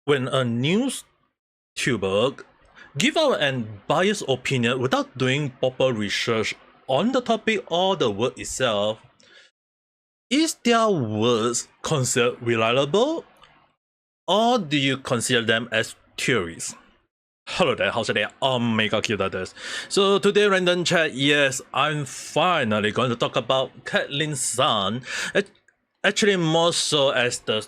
When a news tuber give out an biased opinion without doing proper research on the topic or the word itself, is their words considered reliable, or do you consider them as theories? Hello there, how's it there? Ame Gakita this. So today random chat, yes, I'm finally going to talk about Caitlyn-san. Actually more so as the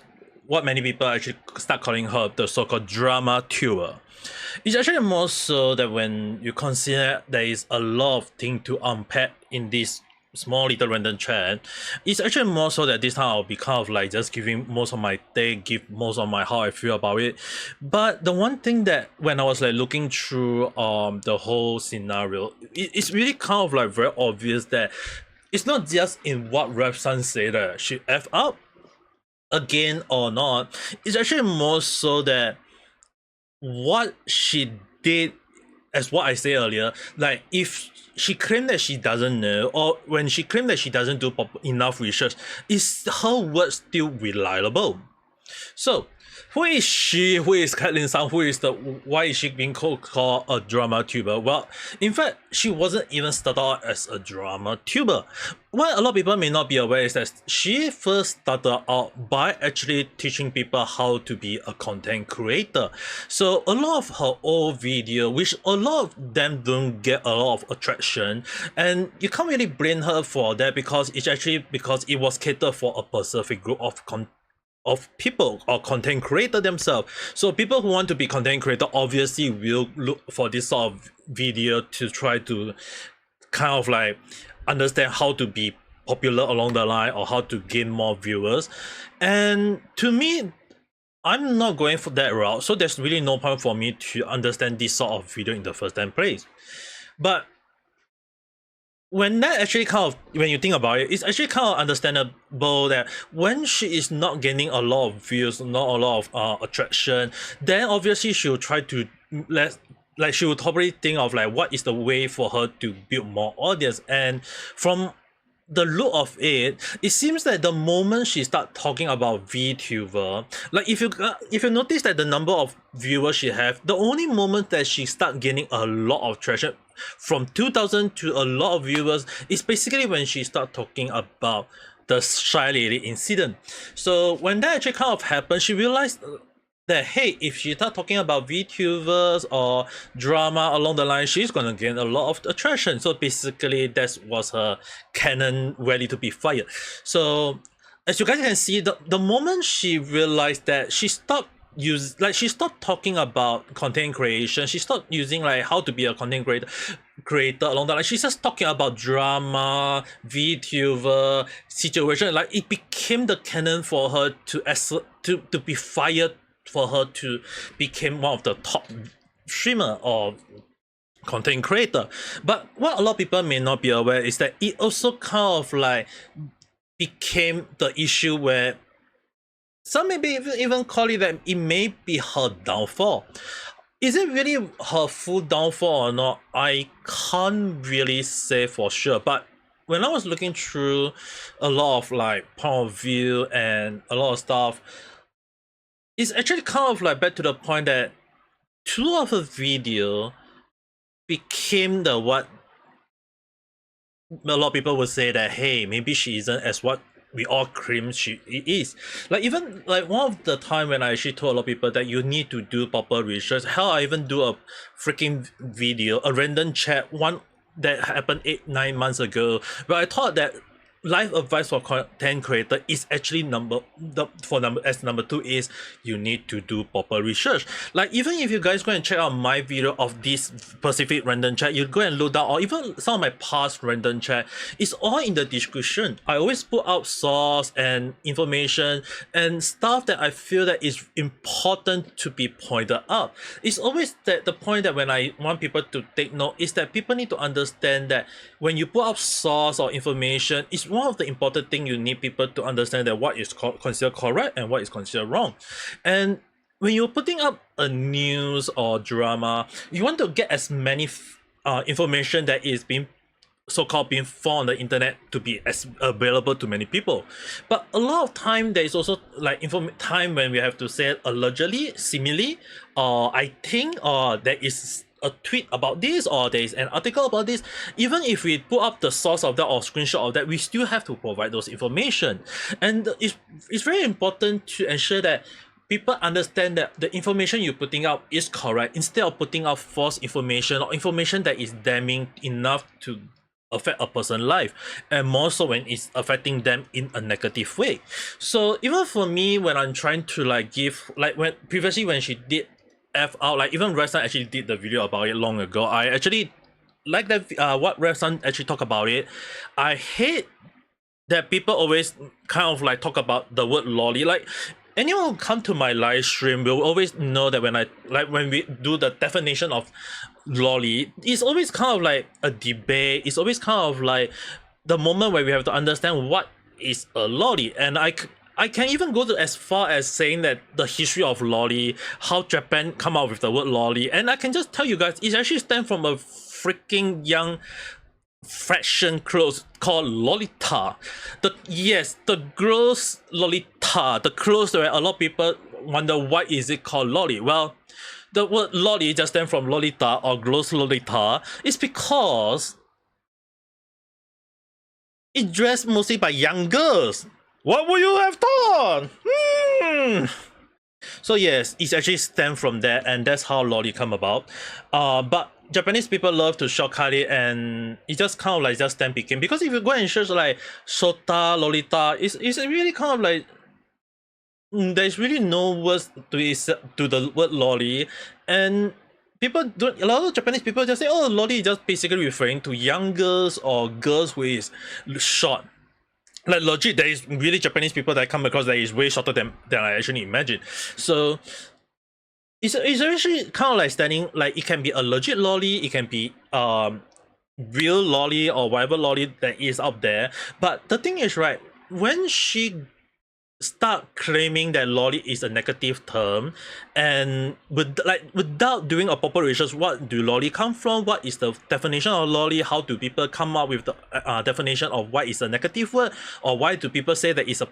what many people actually start calling her the so-called drama tuber. It's actually more so that when you consider there is a lot of things to unpack in this small little random chat, it's actually more so that this time I'll be kind of like just giving most of my day, give most of my how I feel about it. But the one thing that when I was like looking through the whole scenario, it's really kind of like very obvious that it's not just in what Rev-san said that she F up again or not. It's actually more so that what she did, as what I said earlier, like if she claimed that she doesn't know, or when she claimed that she doesn't do enough research, is her word still reliable? So, who is she? Who is Caitlyn-san? Who is the? Why is she being called a drama tuber? Well, in fact, she wasn't even started out as a drama tuber. What a lot of people may not be aware is that she first started out by actually teaching people how to be a content creator. So a lot of her old video, which a lot of them don't get a lot of attraction, and you can't really blame her for that because it's actually because it was catered for a specific group of people or content creator themselves. So people who want to be content creator obviously will look for this sort of video to try to kind of like understand how to be popular along the line or how to gain more viewers. And to me, I'm not going for that route, so there's really no point for me to understand this sort of video in the first time place. But when that actually kind of, when you think about it, it's actually kind of understandable that when she is not gaining a lot of views, not a lot of attraction, then obviously she'll try to like she would probably think of like what is the way for her to build more audience. And from the look of it, it seems that the moment she start talking about VTuber, like if you notice that the number of viewers she have, the only moment that she start gaining a lot of traction from 2000 to a lot of viewers is basically when she start talking about the Shy Lady incident. So when that actually kind of happened, she realized that hey, if she start talking about VTubers or drama along the line, she's gonna gain a lot of attraction. So basically, that was her cannon ready to be fired. So as you guys can see, the moment she realized that she stopped talking about content creation, she stopped using like how to be a content creator along the line. She's just talking about drama, VTuber situation. Like it became the canon for her to be fired, for her to become one of the top streamer or content creator. But what a lot of people may not be aware is that it also kind of like became the issue where some maybe even call it that it may be her downfall. Is it really her full downfall or not? I can't really say for sure. But when I was looking through a lot of like point of view and a lot of stuff, it's actually kind of like back to the point that two of the video became the what a lot of people would say that hey, maybe she isn't as what we all claim she is. Like even like one of the time when I actually told a lot of people that you need to do proper research. Hell, I even do a freaking video, a random chat, one that happened 8-9 months ago, but I thought that life advice for content creator is actually number two is you need to do proper research. Like even if you guys go and check out my video of this specific random chat, you go and load down, or even some of my past random chat, it's all in the description. I always put out source and information and stuff that I feel that is important to be pointed out. It's always that the point that when I want people to take note is that people need to understand that when you put out source or information, it's one of the important things you need people to understand that what is considered correct and what is considered wrong. And when you're putting up a news or drama, you want to get as many information that is being so-called being found on the internet to be as available to many people. But a lot of time there is also like time when we have to say allegedly, similarly, or I think, or there is a tweet about this, or there is an article about this. Even if we put up the source of that or screenshot of that, we still have to provide those information. And it's very important to ensure that people understand that the information you're putting out is correct, instead of putting out false information or information that is damning enough to affect a person's life, and more so when it's affecting them in a negative way. So even for me, when I'm trying to like give, like when previously when she did F out, like even Rev actually did the video about it long ago, I actually like that what Rev actually talk about it. I hate that people always kind of like talk about the word lolly. Like anyone who come to my live stream will always know that when I like when we do the definition of lolly, it's always kind of like a debate. It's always kind of like the moment where we have to understand what is a lolly. And I can even go to as far as saying that the history of lolly, how Japan come out with the word lolly, and I can just tell you guys, it actually stems from a freaking young fashion clothes called lolita. The girls lolita, the clothes where a lot of people wonder why is it called lolly. Well, the word lolly just stems from lolita or girls lolita. It's because it's dressed mostly by young girls. What would you have thought? So yes, it's actually stemmed from there, and that's how lolly come about. But Japanese people love to shortcut it, and it just kind of like just then became, because if you go and search like Shota, Lolita, it's really kind of like there's really no words to the word lolly, and people don't. A lot of Japanese people just say, "Oh, lolly is just basically referring to young girls or girls who is short." Like legit, there is really Japanese people that I come across that is way shorter than I actually imagine. So it's actually kind of like standing, like it can be a legit lolly, it can be real lolly or whatever lolly that is out there. But the thing is, right, when she start claiming that lolly is a negative term, and without doing a proper research, what do lolly come from, what is the definition of lolly, how do people come up with the definition of what is a negative word, or why do people say that it's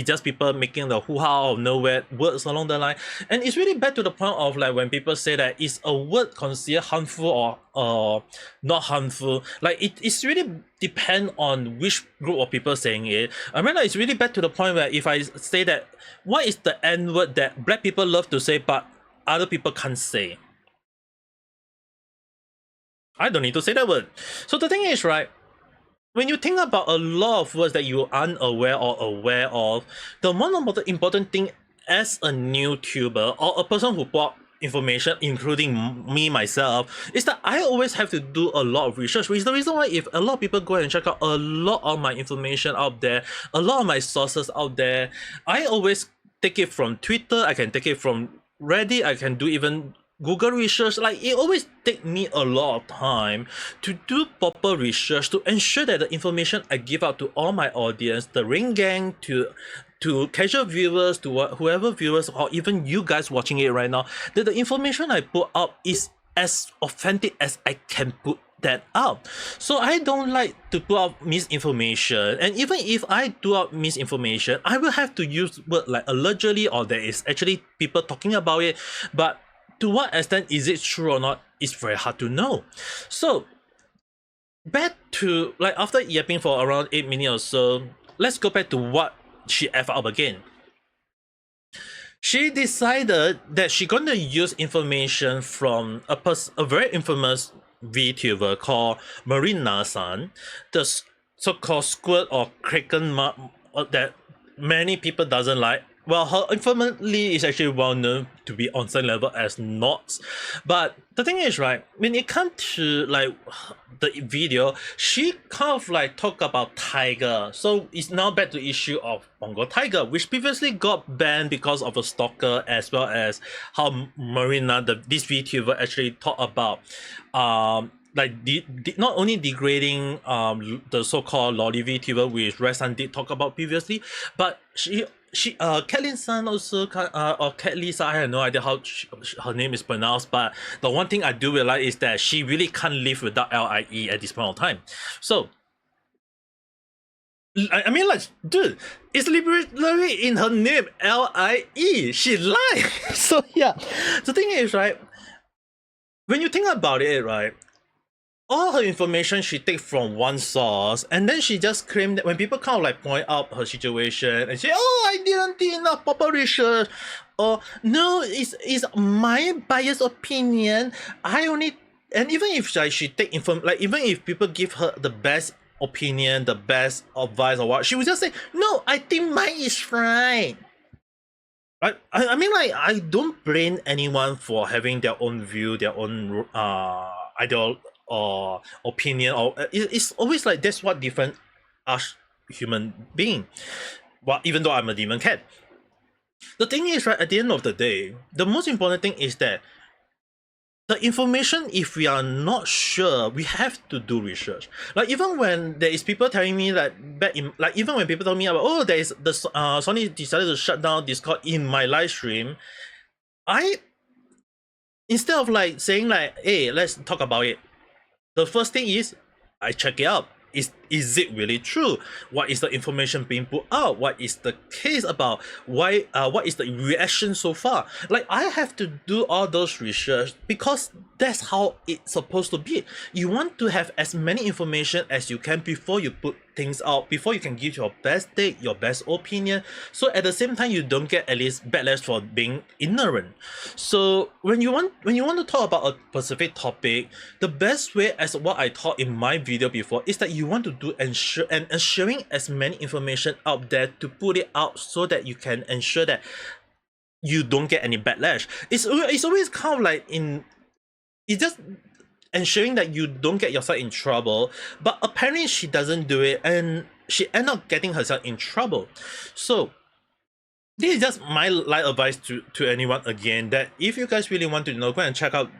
just people making the hoo-ha out of nowhere words along the line. And it's really bad to the point of like when people say that is a word considered harmful or not harmful. Like it's really depend on which group of people saying it. I mean, like, it's really bad to the point where if I say that what is the N word that black people love to say but other people can't say, I don't need to say that word. So the thing is, right, when you think about a lot of words that you are unaware or aware of, the one important thing as a new tuber or a person who bought information, including me myself, is that I always have to do a lot of research, which is the reason why if a lot of people go and check out a lot of my information out there, a lot of my sources out there, I always take it from Twitter, I can take it from Reddit, I can do even Google research. Like it always take me a lot of time to do proper research to ensure that the information I give out to all my audience, the ring gang, to casual viewers, to whoever viewers, or even you guys watching it right now, that the information I put out is as authentic as I can put that out. So I don't like to put out misinformation, and even if I do out misinformation, I will have to use word like allegedly, or there is actually people talking about it, but to what extent is it true or not, it's very hard to know. So back to like after yapping for around 8 minutes or so, let's go back to what she F up again. She decided that she's gonna use information from a very infamous VTuber called Marina-san, the so-called squirt or kraken that many people doesn't like. Well, her informally is actually well known to be on some level as Knots. But the thing is, right, when it comes to like the video, she kind of like talk about Tiger. So it's now back to issue of Bongo Tiger, which previously got banned because of a stalker, as well as how Marina, this VTuber, actually talk about like not only degrading the so-called lolly VTuber, which Resan did talk about previously, but she Caitlyn San also or Cat Lisa, I have no idea how her name is pronounced, but the one thing I do realize is that she really can't live without LIE at this point of time. So I mean, like, dude, it's literally in her name, LIE. She lied. So yeah, the thing is, right, when you think about it, right, all her information she take from one source, and then she just claimed that when people kind of like point out her situation and say, "Oh, I didn't do enough proper research," or "No, it's my biased opinion. I only," and even if like she take like even if people give her the best opinion, the best advice or what, she would just say, "No, I think mine is right." I mean, like, I don't blame anyone for having their own view, their own ideal or opinion, or it's always like that's what different us human being. Well, even though I'm a demon cat, the thing is, right, at the end of the day, the most important thing is that the information, if we are not sure, we have to do research. Like, even when there is people telling me that back in, like, even when people tell me about, oh, there is the Sony decided to shut down Discord in my live stream, I, instead of like saying like, hey, let's talk about it, the first thing is I check it out. Is it really true? What is the information being put out? What is the case about? Why what is the reaction so far? Like, I have to do all those research because that's how it's supposed to be. You want to have as many information as you can before you put things out, before you can give your best take, your best opinion. So at the same time you don't get at least backlash for being ignorant. So when you want to talk about a specific topic, the best way, as what I taught in my video before, is that you want to do ensuring as many information out there to put it out so that you can ensure that you don't get any backlash. It's always kind of like it's just ensuring that you don't get yourself in trouble, but apparently she doesn't do it and she end up getting herself in trouble. So this is just my light advice to anyone again, that if you guys really want to know, go and check out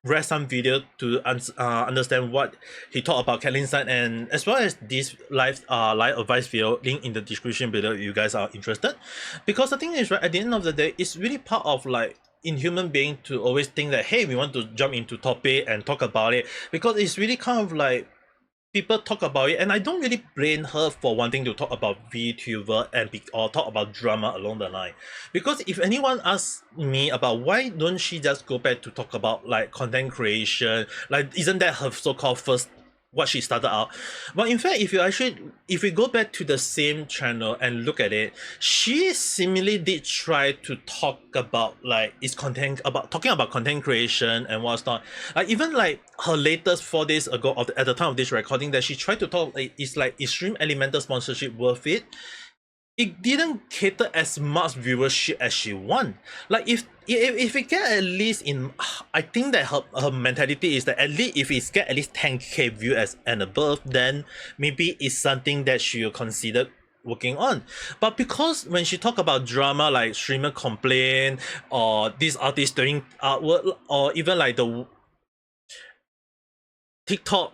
Rev some video to understand what he talked about Caitlyn San, and as well as this live advice video, link in the description below if you guys are interested. Because the thing is, right, at the end of the day, it's really part of like in human being to always think that, hey, we want to jump into topic and talk about it, because it's really kind of like people talk about it, and I don't really blame her for wanting to talk about VTuber or talk about drama along the line. Because if anyone asks me about why don't she just go back to talk about like content creation, like isn't that her so-called first what she started out? But in fact, if we go back to the same channel and look at it, she similarly did try to talk about like talking about content creation and what's not. Like, even like her latest 4 days ago, at the time of this recording, that she tried to talk like, is like, is Stream Elemental sponsorship worth it? It didn't cater as much viewership as she want. Like, if it get at least in, I think that her mentality is that at least if it get at least 10k views and above, then maybe it's something that she'll consider working on. But because when she talk about drama, like streamer complain or these artists doing artwork, or even like the TikTok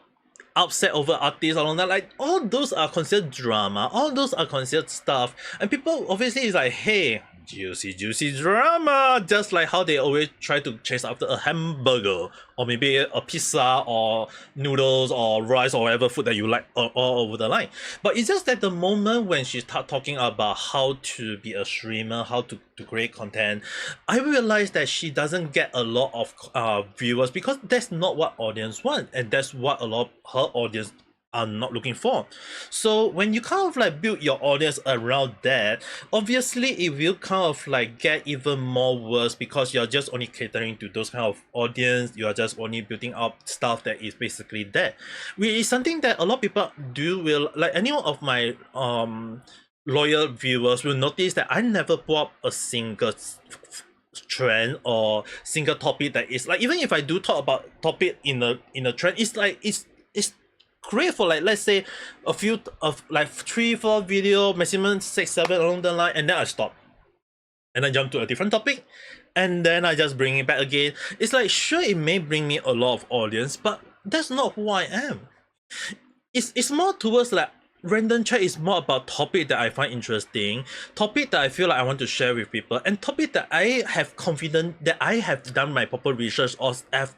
upset over artists along that, like, all those are considered drama, all those are considered stuff, and people obviously is like, hey, juicy drama, just like how they always try to chase after a hamburger or maybe a pizza or noodles or rice or whatever food that you like all over the line. But it's just that the moment when she start talking about how to be a streamer, how to create content, I realized that she doesn't get a lot of viewers, because that's not what audience want, and that's what a lot of her audience are not looking for. So when you kind of like build your audience around that, obviously it will kind of like get even more worse, because you're just only catering to those kind of audience, you are just only building up stuff that is basically there, which is something that a lot of people will, like any one of my loyal viewers will notice that I never put up a single trend or single topic that is like, even if I do talk about topic in a trend, it's like it's great for like, let's say a few of like 3-4 video, maximum 6-7 along the line, and then I stop and I jump to a different topic and then I just bring it back again. It's like, sure, it may bring me a lot of audience, but that's not who I am. It's more towards like, random chat is more about topic that I find interesting, topic that I feel like I want to share with people, and topic that I have confidence that I have done my proper research or have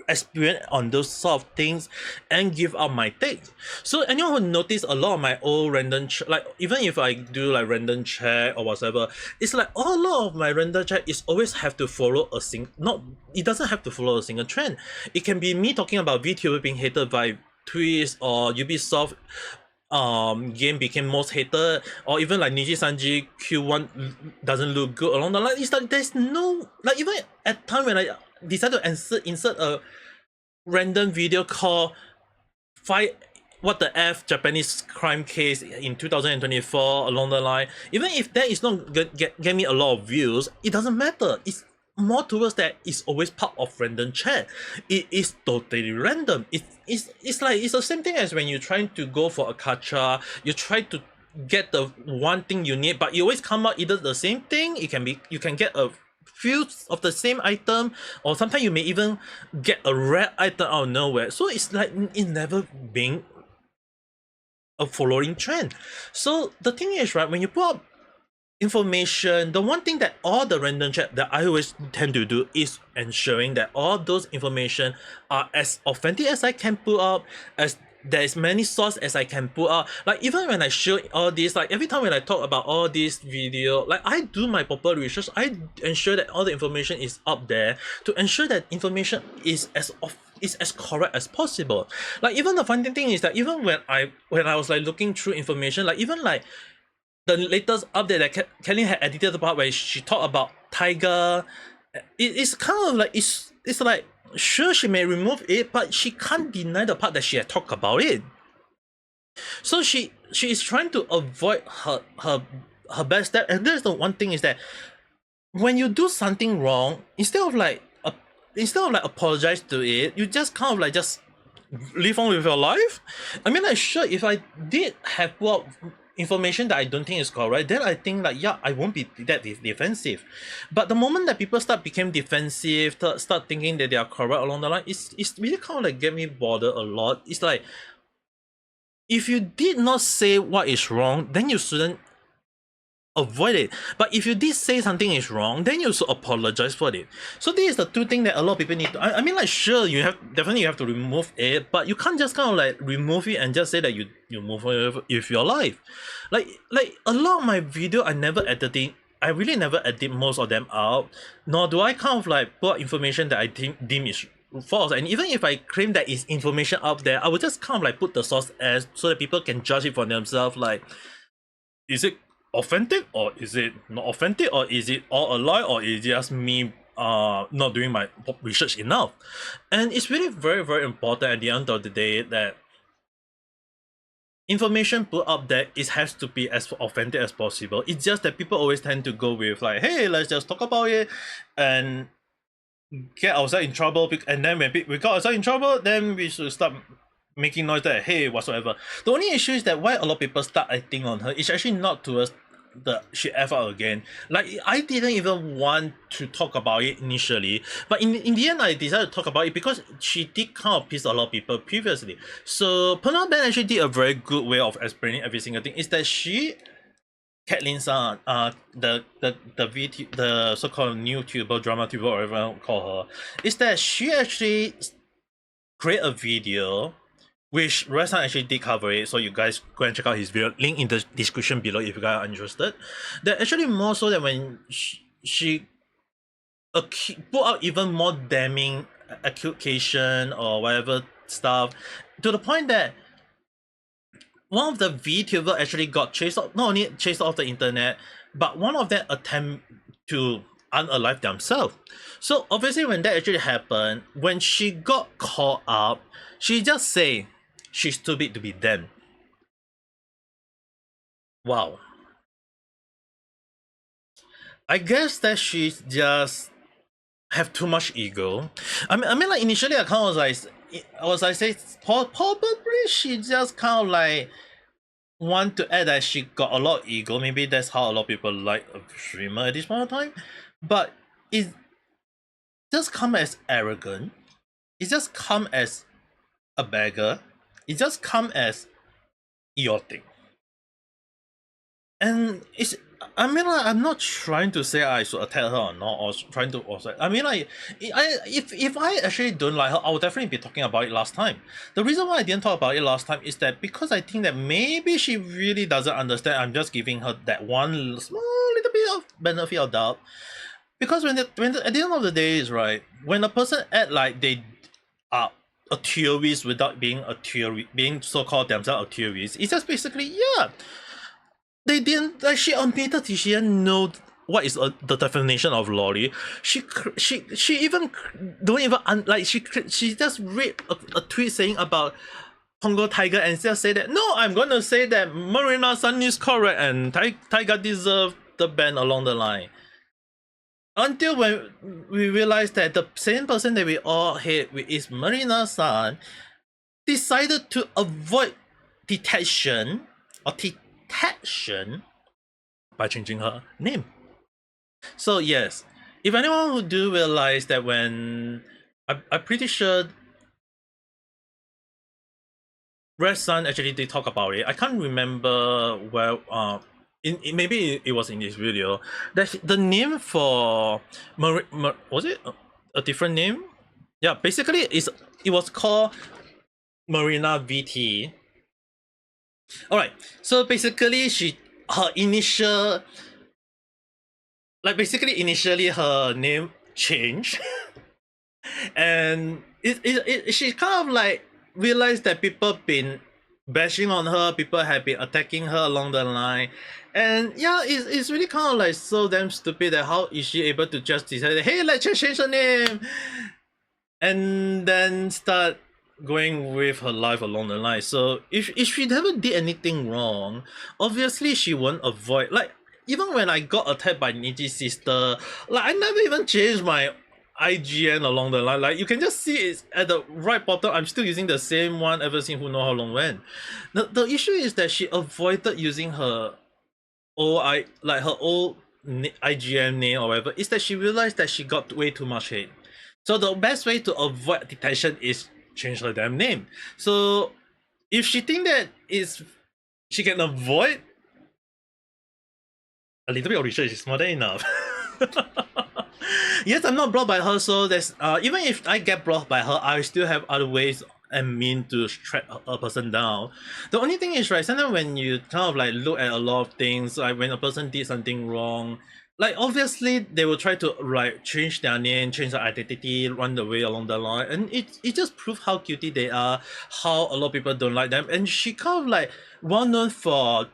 experience on those sort of things and give out my take. So anyone who notice a lot of my old random like even if I do like random chat or whatever, it's like a lot of my random chat is always have to follow a not it doesn't have to follow a single trend. It can be me talking about VTuber being hated by Twist or Ubisoft game became most hated, or even like Niji Sanji Q1 doesn't look good along the line. It's like there's no like even at time when I decided to insert a random video called fight what the F Japanese crime case in 2024 along the line, even if that is not get me a lot of views, it doesn't matter. It's more towards that it's always part of random chat. It is totally random. It's like it's the same thing as when you're trying to go for a gacha, you try to get the one thing you need, but you always come out either the same thing. It can be you can get a few of the same item, or sometimes you may even get a rare item out of nowhere. So it's like it's never being a following trend. So the thing is, right, when you put up information, the one thing that all the random chat that I always tend to do is ensuring that all those information are as authentic as I can put up, as there is many source as I can put up. Like even when I show all this, like every time when I talk about all this video, like I do my proper research. I ensure that all the information is up there to ensure that information is as correct as possible. Like even the funny thing is that even when I was like looking through information, like even like the latest update that Kelly had edited the part where she talked about Tiger, it's kind of like it's like sure she may remove it, but she can't deny the part that she had talked about it. So she is trying to avoid her best step, and there's the one thing is that when you do something wrong, instead of like apologize to it, you just kind of like just live on with your life. I mean, like sure, if I did have information that I don't think is correct, then I think like yeah, I won't be that defensive. But the moment that people became defensive, start thinking that they are correct along the line, it's really kind of like get me bothered a lot. It's like if you did not say what is wrong, then you shouldn't avoid it. But if you did say something is wrong, then you should apologize for it. So this is the two things that a lot of people need to. I mean, like sure, you have to remove it, but you can't just kind of like remove it and just say that you move on with your life. Like a lot of my video, I really never edit most of them out. Nor do I kind of like put information that I deem is false. And even if I claim that is information out there, I would just kind of like put the source as so that people can judge it for themselves. Like, is it authentic or is it not authentic, or is it all a lie, or is it just me not doing my research enough? And it's really very, very important at the end of the day that information put up there has to be as authentic as possible. It's just that people always tend to go with like, hey, let's just talk about it and get ourselves in trouble, and then when we got ourselves in trouble, then we should start making noise that hey whatsoever. The only issue is that why a lot of people start acting on her is actually not towards the she F out again. Like I didn't even want to talk about it initially, but in the end I decided to talk about it because she did kind of piss a lot of people previously. So Pernod Ben actually did a very good way of explaining every single thing. Is that she Caitlin's the so-called new tuber, drama tuber, or whatever you call her, is that she actually create a video which Resan actually did cover it, so you guys go and check out his video, link in the description below if you guys are interested. That actually more so that when she put out even more damning accusation or whatever stuff, to the point that one of the VTuber actually got chased off, not only chased off the internet, but one of them attempt to unalive themselves. So obviously when that actually happened, when she got caught up, she just say she's too big to be them. Wow. I guess that she just have too much ego. I mean like initially I kind of say probably she just kind of like want to add that she got a lot of ego. Maybe that's how a lot of people like a streamer at this point of time. But it just come as arrogant. It just come as a beggar. It just come as your thing. And it's, I mean, like, I'm not trying to say I should attack her or not, or trying to also. I mean, like, if I actually don't like her, I would definitely be talking about it last time. The reason why I didn't talk about it last time is that because I think that maybe she really doesn't understand. I'm just giving her that one small little bit of benefit of doubt. Because at the end of the day is right, when a person act like they are a theorist without being a theory, being so-called themselves a theorist, it's just basically, yeah, they didn't, like, she admitted she didn't know what is the definition of lolly. She even don't even she just read a tweet saying about Congo Tiger and just say that, no, I'm gonna say that Marina-san is correct and Tiger deserved the ban along the line. Until when we realized that the same person that we all hate, which is Marina-san, decided to avoid detection by changing her name. So yes, if anyone who do realize that when I'm pretty sure Red-san actually did talk about it. I can't remember where maybe it was in this video that the name for was it a different name? Yeah, basically it was called Marina VT. Alright, so basically her initial, like, basically initially her name changed and she kind of like realized that people been bashing on her, people have been attacking her along the line, and yeah, it's really kind of like so damn stupid that how is she able to just decide, hey, let's just change her name, and then start going with her life along the line. So if she never did anything wrong, obviously she won't avoid, like, even when I got attacked by Niji's sister, like, I never even changed my IGN along the line. Like, you can just see it's at the right bottom. I'm still using the same one ever since who know how long when. The issue is that she avoided using her old IGN name or whatever. Is that she realized that she got way too much hate. So the best way to avoid detection is change her damn name. So if she think that she can avoid a little bit of research is more than enough. Yes, I'm not blocked by her, so there's even if I get blocked by her, I still have other ways and mean to track a person down. The only thing is, right, sometimes when you kind of like look at a lot of things, like when a person did something wrong, like obviously they will try to like change their name, change their identity, run the way along the line, and it just proves how guilty they are, how a lot of people don't like them, and she kind of like well known for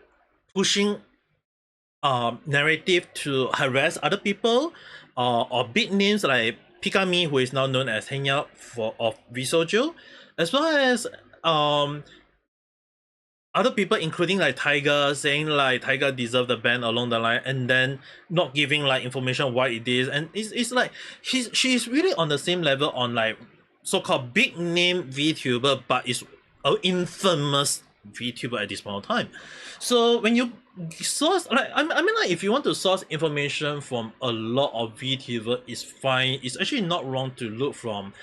pushing narrative to harass other people, or big names like Pikami, who is now known as Henya of Visojo, as well as other people, including like Tiger, saying like Tiger deserved the ban along the line, and then not giving like information why it is, and it's like she's really on the same level on like so-called big name VTuber, but is an infamous VTuber at this point of time. So when you source, like, I mean, like, if you want to source information from a lot of VTuber, is fine. It's actually not wrong to look from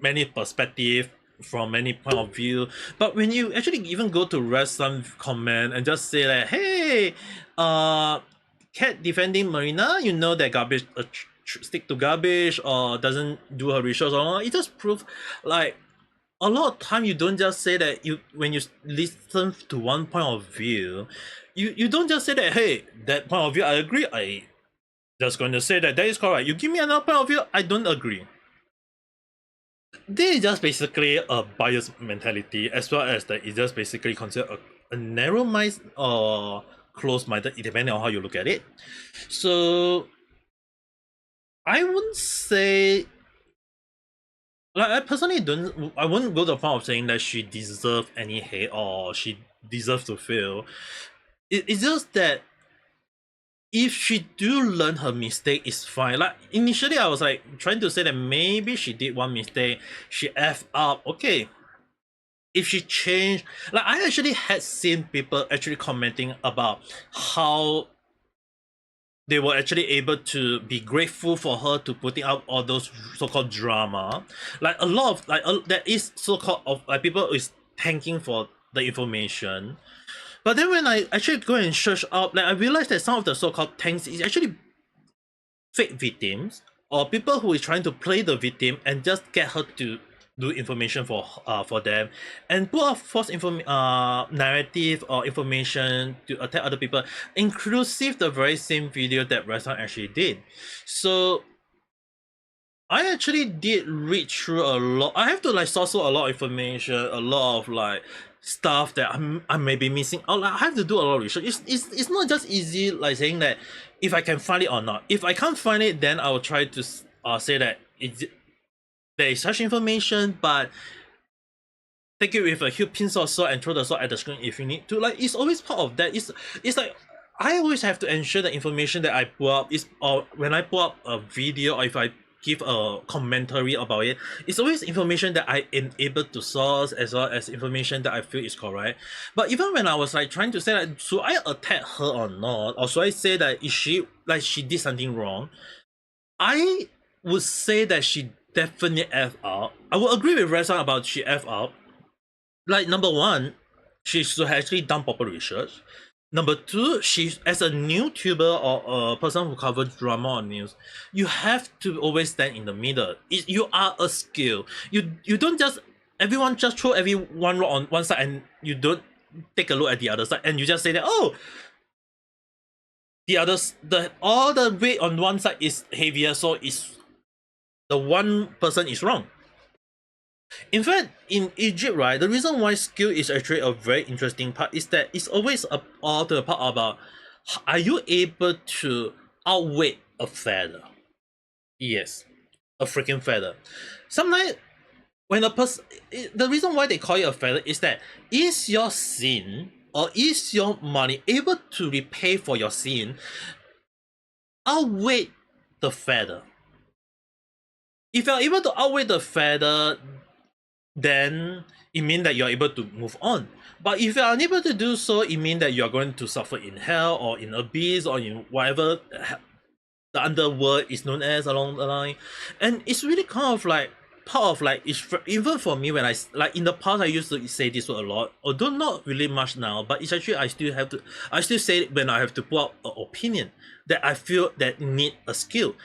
many perspective, from many point of view. But when you actually even go to rest some comment and just say like, hey, Cat defending Marina, you know that garbage stick to garbage or doesn't do her research or not, it just proves like a lot of time you don't just say that when you listen to one point of view, you don't just say that, hey, that point of view I agree, I just going to say that is correct. You give me another point of view, I don't agree. This is just basically a biased mentality, as well as that it's just basically considered a narrow-minded or close-minded, depending on how you look at it. So I wouldn't say, like, I personally I wouldn't go to the point of saying that she deserves any hate or she deserves to fail. It's just that if she do learn her mistake, it's fine. Like, initially I was like trying to say that maybe she did one mistake, she F up, okay. If she changed, like, I actually had seen people actually commenting about how they were actually able to be grateful for her to putting out all those so-called drama. Like, a lot of, like, there is so-called of like people is thanking for the information. But then when I actually go and search up, like I realized that some of the so-called tanks is actually fake victims or people who is trying to play the victim and just get her to do information for them and put out false narrative or information to attack other people, inclusive the very same video that Resan actually did. So I actually did read through a lot. I have to like source out a lot of information, a lot of like stuff that I may be missing out. Like, I have to do a lot of research. It's not just easy like saying that if I can find it or not. If I can't find it, then I will try to say that there is such information, but take it with a huge pinch of salt and throw the salt at the screen if you need to. Like it's always part of that. It's like I always have to ensure the information that I pull up is, or when I pull up a video, or if I give a commentary about it, it's always information that I am able to source as well as information that I feel is correct. But even when I was like trying to say that should I attack her or not, or should I say that is she like she did something wrong, I would say that she definitely F out. I would agree with Reza about she F out. Like number one, she should have actually done proper research. Number two, she as a new tuber or a person who covers drama or news, you have to always stand in the middle. You are a skill. You don't just everyone just throw everyone rock on one side and you don't take a look at the other side and you just say that oh the others all the weight on one side is heavier, so it's the one person is wrong. In fact, in Egypt, right, the reason why skill is actually a very interesting part is that it's always all to the part about are you able to outweigh a feather? Yes, a freaking feather. Sometimes when a person, the reason why they call it a feather is that is your sin or is your money able to repay for your sin outweigh the feather? If you're able to outweigh the feather, then it means that you're able to move on. But if you're unable to do so, it means that you're going to suffer in hell or in abyss or in whatever the underworld is known as along the line. And it's really kind of like part of like even for me when I like in the past I used to say this word a lot, although not really much now, but it's actually I still say it when I have to put out an opinion that I feel that need a skill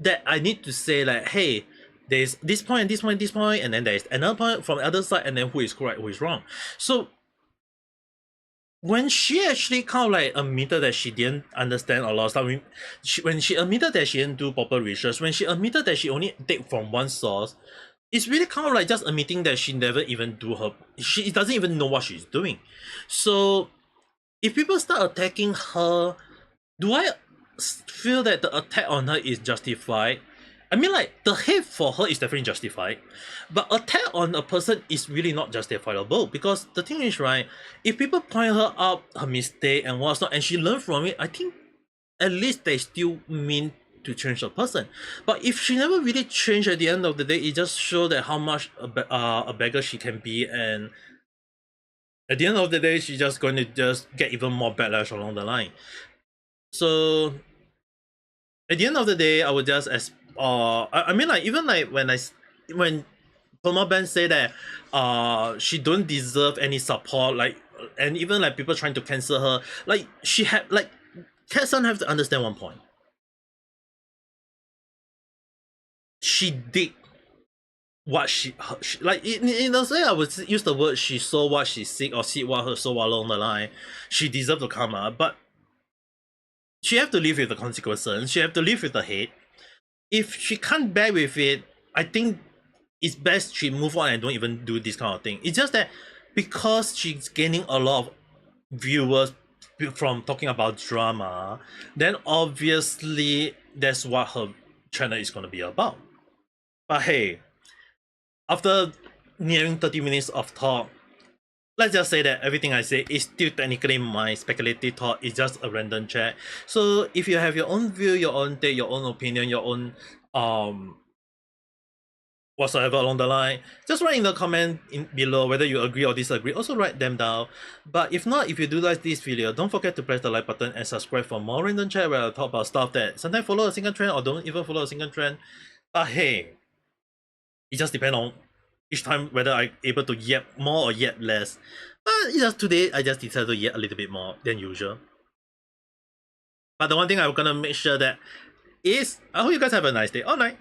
that I need to say like, hey, there's this point, this point, this point, and then there's another point from the other side, and then who is correct, who is wrong. So when she actually kind of like admitted that she didn't understand a lot of stuff, when she admitted that she didn't do proper research, when she admitted that she only take from one source, it's really kind of like just admitting that she never even she doesn't even know what she's doing. So if people start attacking her, do I feel that the attack on her is justified? I mean, like, the hate for her is definitely justified, but attack on a person is really not justifiable, because the thing is, right, if people point her out her mistake and what's not, and she learned from it, I think at least they still mean to change the person. But if she never really changed at the end of the day, it just shows that how much a beggar she can be, and at the end of the day, she's just going to just get even more backlash along the line. So at the end of the day, I would just I mean, like, even like when Permaban say that she don't deserve any support, like, and even like people trying to cancel her, like she had like Catson have to understand one point. She did what she like in a way I would use the word she saw what she seek or see what her saw along the line. She deserved to come up, but she have to live with the consequences. She have to live with the hate. If she can't bear with it, I think it's best she move on and don't even do this kind of thing. It's just that because she's gaining a lot of viewers from talking about drama, then obviously that's what her channel is going to be about. But hey, after nearing 30 minutes of talk, let's just say that everything I say is still technically my speculative thought. It's just a random chat. So if you have your own view, your own take, your own opinion, your own whatsoever along the line, just write in the comment below whether you agree or disagree. Also write them down. But if not, if you do like this video, don't forget to press the like button and subscribe for more random chat where I talk about stuff that sometimes follow a single trend or don't even follow a single trend. But hey, it just depends on each time whether I'm able to yap more or yap less. But just today, I just decided to yap a little bit more than usual. But the one thing I'm gonna make sure that is, I hope you guys have a nice day or night.